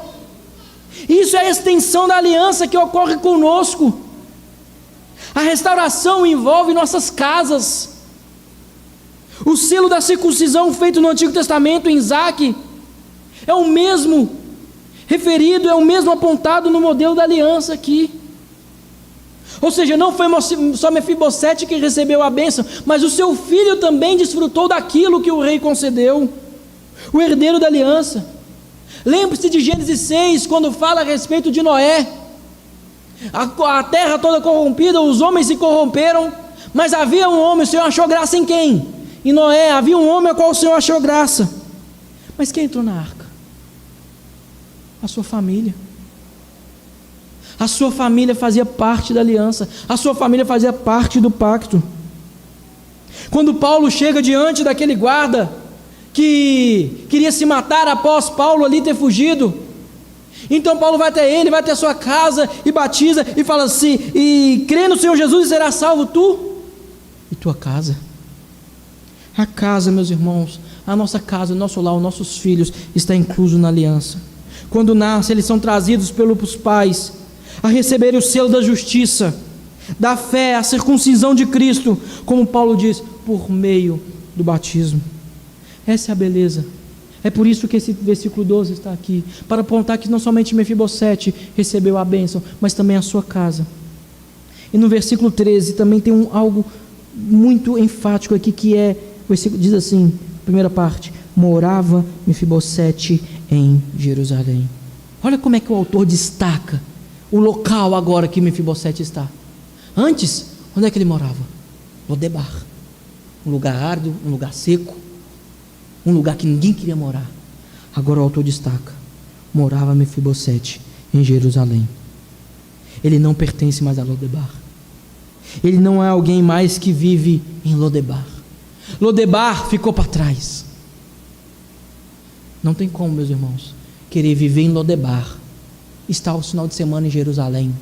Isso é a extensão da aliança que ocorre conosco. A restauração envolve nossas casas. O selo da circuncisão feito no Antigo Testamento em Isaque é o mesmo referido, é o mesmo apontado no modelo da aliança aqui. Ou seja, não foi só Mefibosete que recebeu a bênção, mas o seu filho também desfrutou daquilo que o rei concedeu, o herdeiro da aliança. Lembre-se de Gênesis 6, quando fala a respeito de Noé. A terra toda corrompida, os homens se corromperam, mas havia um homem, o Senhor achou graça em quem? Em Noé. Havia um homem ao qual o Senhor achou graça. Mas quem entrou na arca? A sua família. A sua família fazia parte da aliança, a sua família fazia parte do pacto. Quando Paulo chega diante daquele guarda que queria se matar após Paulo ali ter fugido, então Paulo vai até ele, vai até a sua casa e batiza e fala assim: e crê no Senhor Jesus e será salvo tu e tua casa. A casa, meus irmãos, a nossa casa, o nosso lar, os nossos filhos está incluso na aliança. Quando nascem, eles são trazidos pelos pais a receberem o selo da justiça, da fé, a circuncisão de Cristo, como Paulo diz, por meio do batismo. Essa é a beleza. É por isso que esse versículo 12 está aqui, para apontar que não somente Mefibosete recebeu a bênção, mas também a sua casa. E no versículo 13 também tem algo muito enfático aqui, que é, o versículo diz assim, primeira parte: morava Mefibosete em Jerusalém. Olha como é que o autor destaca o local agora que Mefibosete está. Antes, onde é que ele morava? Lodebar, um lugar árido, um lugar seco, um lugar que ninguém queria morar. Agora o autor destaca: morava Mefibosete em Jerusalém. Ele não pertence mais a Lodebar. Ele não é alguém mais que vive em Lodebar. Lodebar ficou para trás. Não tem como, meus irmãos, querer viver em Lodebar, estar o final de semana em Jerusalém.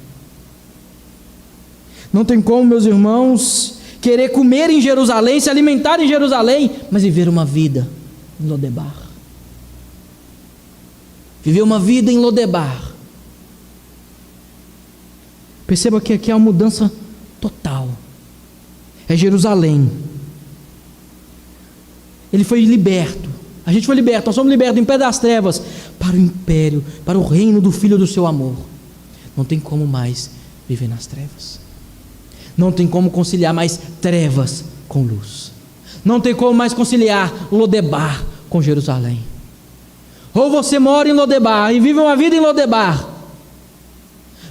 Não tem como, meus irmãos, querer comer em Jerusalém, se alimentar em Jerusalém, mas viver uma vida em Lodebar. Viver uma vida em Lodebar. Perceba que aqui há uma mudança total. É Jerusalém. Ele foi liberto. A gente foi liberto, nós somos libertos do império das trevas para o império, para o reino do Filho do seu amor. Não tem como mais viver nas trevas. Não tem como conciliar mais trevas com luz. Não tem como mais conciliar Lodebar com Jerusalém. Ou você mora em Lodebar e vive uma vida em Lodebar,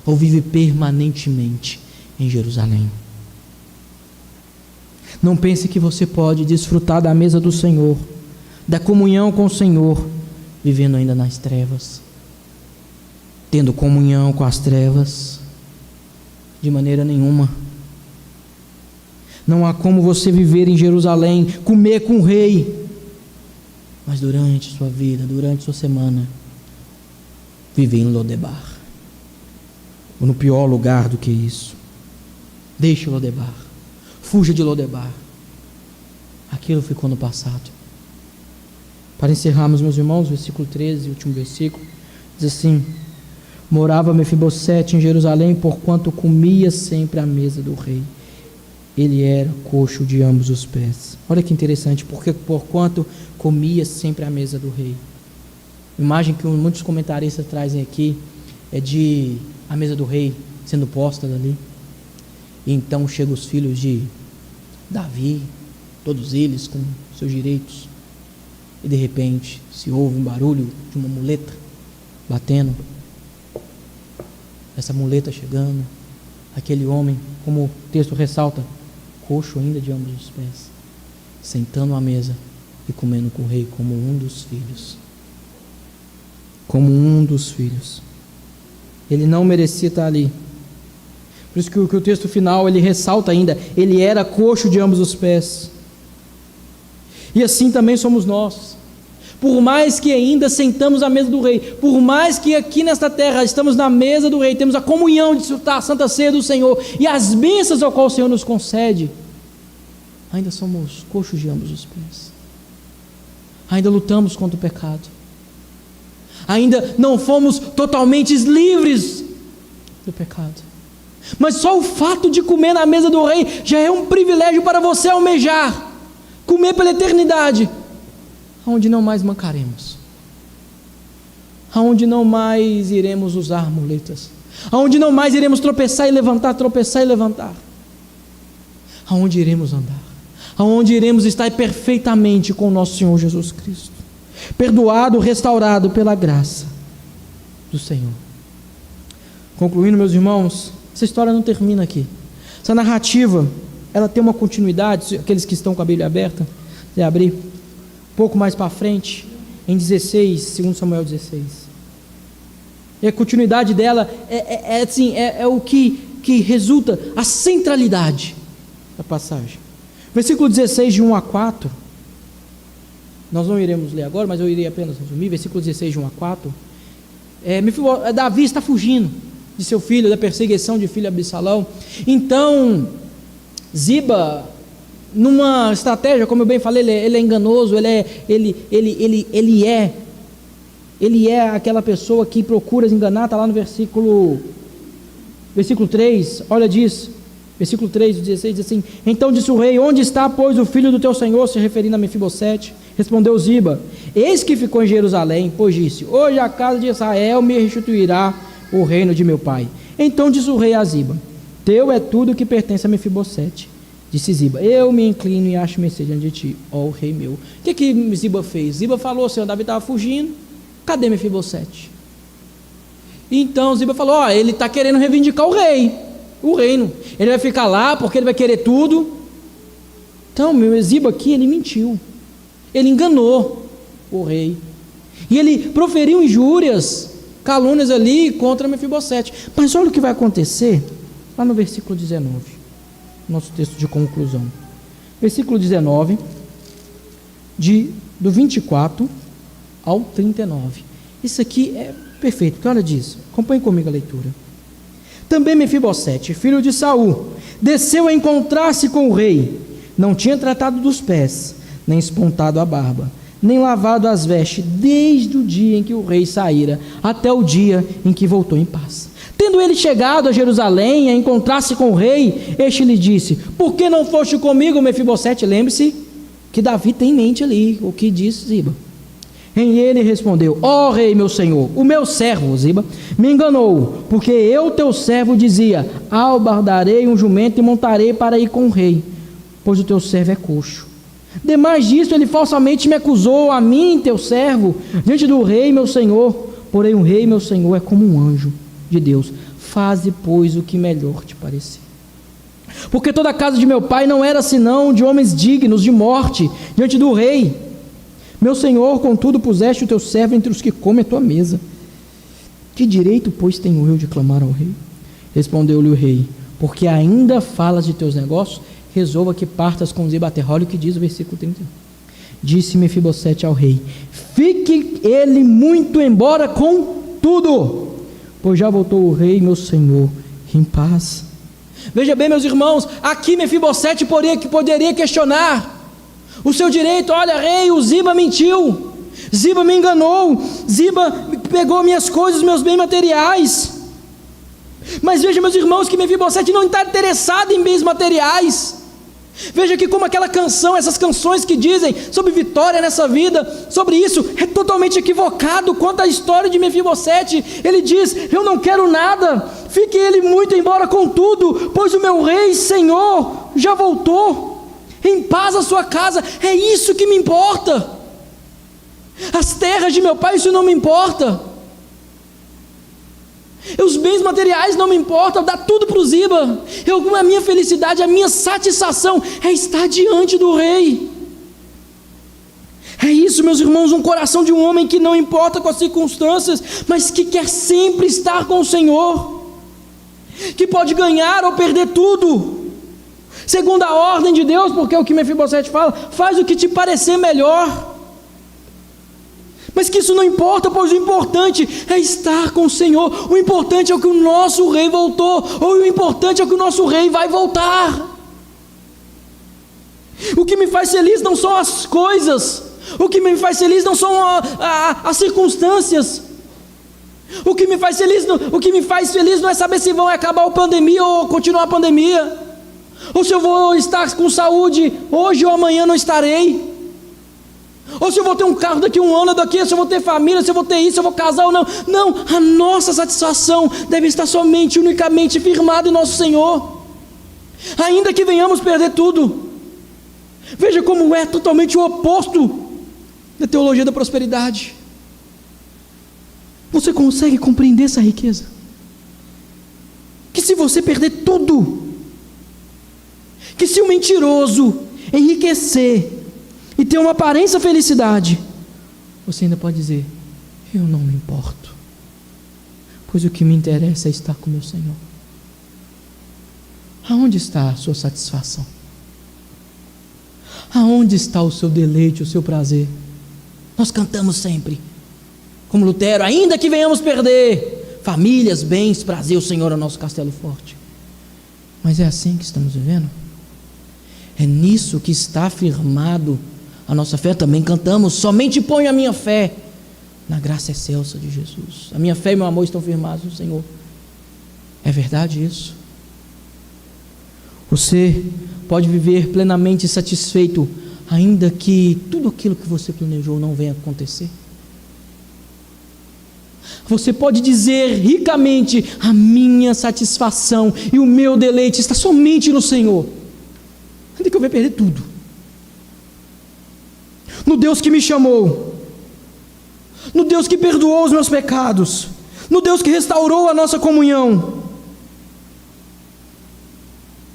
ou vive permanentemente em Jerusalém. Não pense que você pode desfrutar da mesa do Senhor, da comunhão com o Senhor, vivendo ainda nas trevas, tendo comunhão com as trevas. De maneira nenhuma. Não há como você viver em Jerusalém, comer com o rei, mas durante sua vida, durante sua semana, viver em Lodebar, ou no pior lugar do que isso. Deixe Lodebar, fuja de Lodebar. Aquilo ficou no passado. Para encerrarmos, meus irmãos, versículo 13, último versículo, diz assim: morava Mefibosete em Jerusalém, porquanto comia sempre à mesa do rei. Ele era coxo de ambos os pés. Olha que interessante, porque porquanto comia sempre à mesa do rei. A imagem que muitos comentaristas trazem aqui é de a mesa do rei sendo posta ali. E então chegam os filhos de Davi, todos eles com seus direitos. E de repente se ouve um barulho de uma muleta batendo. Essa muleta chegando, aquele homem, como o texto ressalta, coxo ainda de ambos os pés, sentando à mesa e comendo com o rei como um dos filhos. Como um dos filhos. Ele não merecia estar ali. Por isso que o texto final ele ressalta ainda: ele era coxo de ambos os pés. E assim também somos nós. Por mais que ainda sentamos à mesa do rei, por mais que aqui nesta terra estamos na mesa do rei, temos a comunhão de desfrutar a santa ceia do Senhor e as bênçãos ao qual o Senhor nos concede, ainda somos coxos de ambos os pés. Ainda lutamos contra o pecado. Ainda não fomos totalmente livres do pecado. Mas só o fato de comer na mesa do rei já é um privilégio para você almejar comer pela eternidade, onde não mais mancaremos, aonde não mais iremos usar muletas, aonde não mais iremos tropeçar e levantar, aonde iremos andar, aonde iremos estar perfeitamente com o nosso Senhor Jesus Cristo, perdoado, restaurado pela graça do Senhor. Concluindo, meus irmãos, essa história não termina aqui. Essa narrativa, ela tem uma continuidade. Aqueles que estão com a Bíblia aberta, você abrir um pouco mais para frente, em 16, 2 Samuel 16. E a continuidade dela é o que resulta a centralidade da passagem. Versículo 16, de 1 a 4. Nós não iremos ler agora, mas eu irei apenas resumir. Versículo 16, de 1 a 4. Davi está fugindo de seu filho, da perseguição de filho Absalão. Então Ziba, numa estratégia, como eu bem falei, ele é enganoso, ele é aquela pessoa que procura enganar. Está lá no versículo 3, olha disso, versículo 3, 16, diz assim: então disse o rei: onde está, pois, o filho do teu senhor? Se referindo a Mefibosete. Respondeu Ziba: eis que ficou em Jerusalém, pois disse: hoje a casa de Israel me restituirá o reino de meu pai. Então disse o rei a Ziba: teu é tudo que pertence a Mefibosete. Disse Ziba: eu me inclino e acho mercê diante de ti, ó rei meu. O que Ziba fez? Ziba falou: Senhor, Davi estava fugindo, cadê Mefibosete? Então Ziba falou: ele está querendo reivindicar o reino, ele vai ficar lá porque ele vai querer tudo. Então Ziba aqui, ele mentiu, ele enganou o rei, e ele proferiu injúrias, calúnias ali contra Mefibosete. Mas olha o que vai acontecer lá no versículo 19, nosso texto de conclusão. Versículo 19, do 24 ao 39. Isso aqui é perfeito, porque olha disso, acompanhe comigo a leitura. Também Mefibosete, filho de Saul, desceu a encontrar-se com o rei. Não tinha tratado dos pés, nem espontado a barba, nem lavado as vestes, desde o dia em que o rei saíra, até o dia em que voltou em paz. Tendo ele chegado a Jerusalém, a encontrar-se com o rei, este lhe disse: por que não foste comigo, Mefibosete? Lembre-se que Davi tem em mente ali o que disse Ziba. Em ele respondeu: ó rei meu senhor, o meu servo Ziba me enganou, porque eu teu servo dizia: albardarei um jumento e montarei para ir com o rei, pois o teu servo é coxo. Demais disso, ele falsamente me acusou a mim, teu servo, diante do rei meu senhor. Porém o rei meu senhor é como um anjo de Deus. Faze, pois, o que melhor te parecer. Porque toda a casa de meu pai não era senão de homens dignos de morte diante do rei. Meu senhor, contudo, puseste o teu servo entre os que comem a tua mesa. Que direito, pois, tenho eu de clamar ao rei? Respondeu-lhe o rei: porque ainda falas de teus negócios, resolva que partas com Ziba a terra. Olha o que diz o versículo 31. Disse Mefibosete ao rei: fique ele muito embora com tudo, pois já voltou o rei, meu senhor, em paz. Veja bem, meus irmãos, aqui Mefibosete poderia questionar o seu direito. Olha, rei, o Ziba mentiu, Ziba me enganou, Ziba pegou minhas coisas, meus bens materiais. Mas veja, meus irmãos, que Mefibosete não está interessado em bens materiais. Veja que como aquela canção, essas canções que dizem sobre vitória nessa vida, sobre isso, é totalmente equivocado quanto à história de Mefibosete. Ele diz: eu não quero nada, fique ele muito embora com tudo, pois o meu rei, Senhor, já voltou em paz à sua casa. É isso que me importa. As terras de meu pai, isso não me importa. Os bens materiais não me importam, dá tudo para o Ziba. A minha felicidade, a minha satisfação é estar diante do rei. É isso, meus irmãos, um coração de um homem que não importa com as circunstâncias, mas que quer sempre estar com o Senhor, que pode ganhar ou perder tudo, segundo a ordem de Deus, porque é o que Mefibosete fala, faz o que te parecer melhor. Mas que isso não importa, pois o importante é estar com o Senhor. O importante é que o nosso rei voltou, ou o importante é que o nosso rei vai voltar. O que me faz feliz não são as coisas, o que me faz feliz não são as circunstâncias. O que me faz feliz não é saber se vão acabar a pandemia ou continuar a pandemia, ou se eu vou estar com saúde hoje ou amanhã não estarei, ou se eu vou ter um carro daqui a um ano, se eu vou ter família, se eu vou ter isso, se eu vou casar ou não. Não, a nossa satisfação deve estar somente, unicamente firmada em nosso Senhor, ainda que venhamos perder tudo. Veja como é totalmente o oposto da teologia da prosperidade. Você consegue compreender essa riqueza? Que se você perder tudo, que se o mentiroso enriquecer e ter uma aparência de felicidade, você ainda pode dizer: eu não me importo, pois o que me interessa é estar com meu Senhor. Aonde está a sua satisfação? Aonde está o seu deleite, o seu prazer? Nós cantamos sempre, como Lutero: ainda que venhamos perder famílias, bens, prazer, o Senhor é o nosso castelo forte. Mas é assim que estamos vivendo? É nisso que está firmado a nossa fé? Também cantamos: somente ponho a minha fé na graça excelsa de Jesus. A minha fé e meu amor estão firmados no Senhor. É verdade isso? Você pode viver plenamente satisfeito, ainda que tudo aquilo que você planejou não venha acontecer? Você pode dizer ricamente: a minha satisfação e o meu deleite está somente no Senhor, ainda que eu venha perder tudo, no Deus que me chamou, no Deus que perdoou os meus pecados, no Deus que restaurou a nossa comunhão.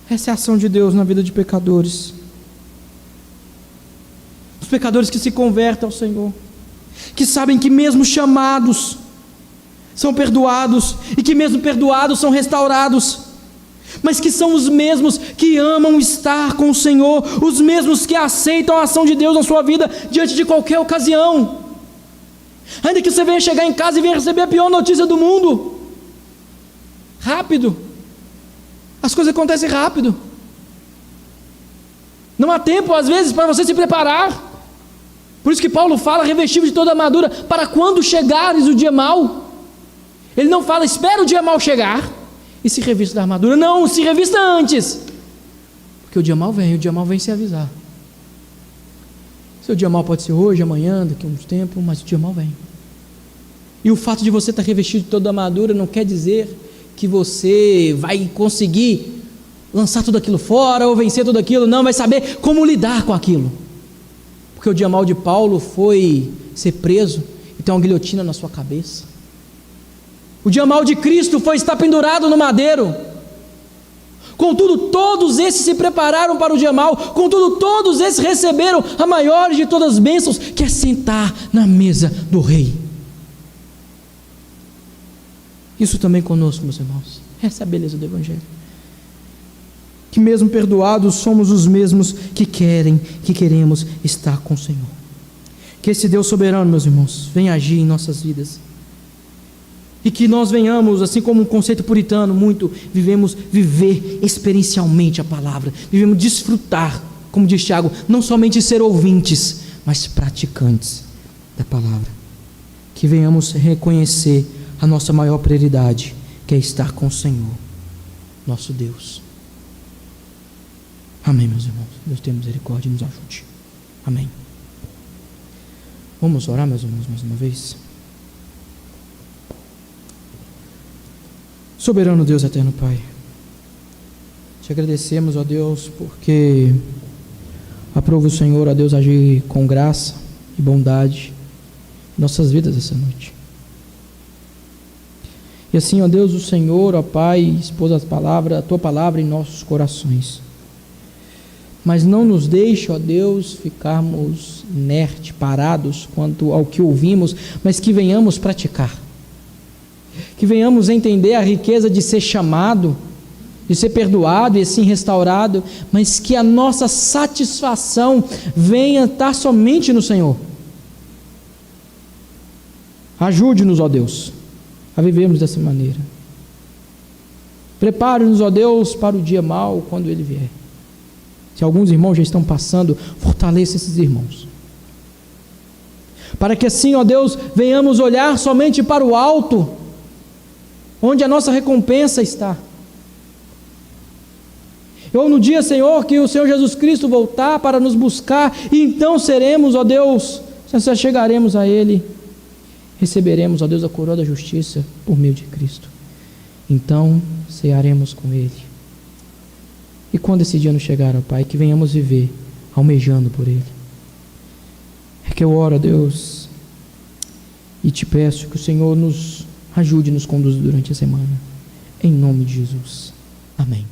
Essa é a ação de Deus na vida de pecadores. Os pecadores que se convertem ao Senhor, que sabem que mesmo chamados são perdoados, e que mesmo perdoados são restaurados, mas que são os mesmos que amam estar com o Senhor, os mesmos que aceitam a ação de Deus na sua vida diante de qualquer ocasião. Ainda que você venha chegar em casa e venha receber a pior notícia do mundo, rápido, as coisas acontecem rápido, não há tempo às vezes para você se preparar. Por isso que Paulo fala: revestido de toda a armadura, para quando chegares o dia mau. Ele não fala: espera o dia mau chegar e se revista da armadura. Não, se revista antes, porque o dia mau vem sem avisar. Seu dia mau pode ser hoje, amanhã, daqui a uns tempos, mas o dia mau vem. E o fato de você estar revestido de toda a armadura não quer dizer que você vai conseguir lançar tudo aquilo fora ou vencer tudo aquilo. Não, vai saber como lidar com aquilo. Porque o dia mau de Paulo foi ser preso e ter uma guilhotina na sua cabeça. O dia mau de Cristo foi estar pendurado no madeiro. Contudo, todos esses se prepararam para o dia mau. Contudo, todos esses receberam a maior de todas as bênçãos, que é sentar na mesa do rei. Isso também conosco, meus irmãos. Essa é a beleza do Evangelho. Que mesmo perdoados, somos os mesmos que queremos estar com o Senhor. Que esse Deus soberano, meus irmãos, venha agir em nossas vidas. E que nós venhamos, assim como um conceito puritano muito, viver experiencialmente a palavra. Vivemos desfrutar, como diz Tiago, não somente ser ouvintes, mas praticantes da palavra. Que venhamos reconhecer a nossa maior prioridade, que é estar com o Senhor, nosso Deus. Amém, meus irmãos. Deus tenha misericórdia e nos ajude. Amém. Vamos orar, meus irmãos, mais uma vez. Soberano Deus, eterno Pai, te agradecemos, ó Deus, porque aprova o Senhor, ó Deus, agir com graça e bondade em nossas vidas essa noite. E assim, ó Deus, o Senhor, ó Pai, expôs a tua palavra em nossos corações. Mas não nos deixe, ó Deus, ficarmos inertes, parados quanto ao que ouvimos, mas que venhamos praticar. Que venhamos entender a riqueza de ser chamado, de ser perdoado e assim restaurado, mas que a nossa satisfação venha estar somente no Senhor. Ajude-nos, ó Deus, a vivermos dessa maneira. Prepare-nos, ó Deus, para o dia mau, quando ele vier. Se alguns irmãos já estão passando, fortaleça esses irmãos. Para que assim, ó Deus, venhamos olhar somente para o alto, onde a nossa recompensa está. Ou no dia, Senhor, que o Senhor Jesus Cristo voltar para nos buscar, e então seremos, ó Deus, se chegaremos a Ele, receberemos, ó Deus, a coroa da justiça por meio de Cristo. Então cearemos com Ele. E quando esse dia nos chegar, ó Pai, que venhamos viver almejando por Ele. É que eu oro, ó Deus, e te peço que o Senhor nos ajude e nos conduza durante a semana. Em nome de Jesus. Amém.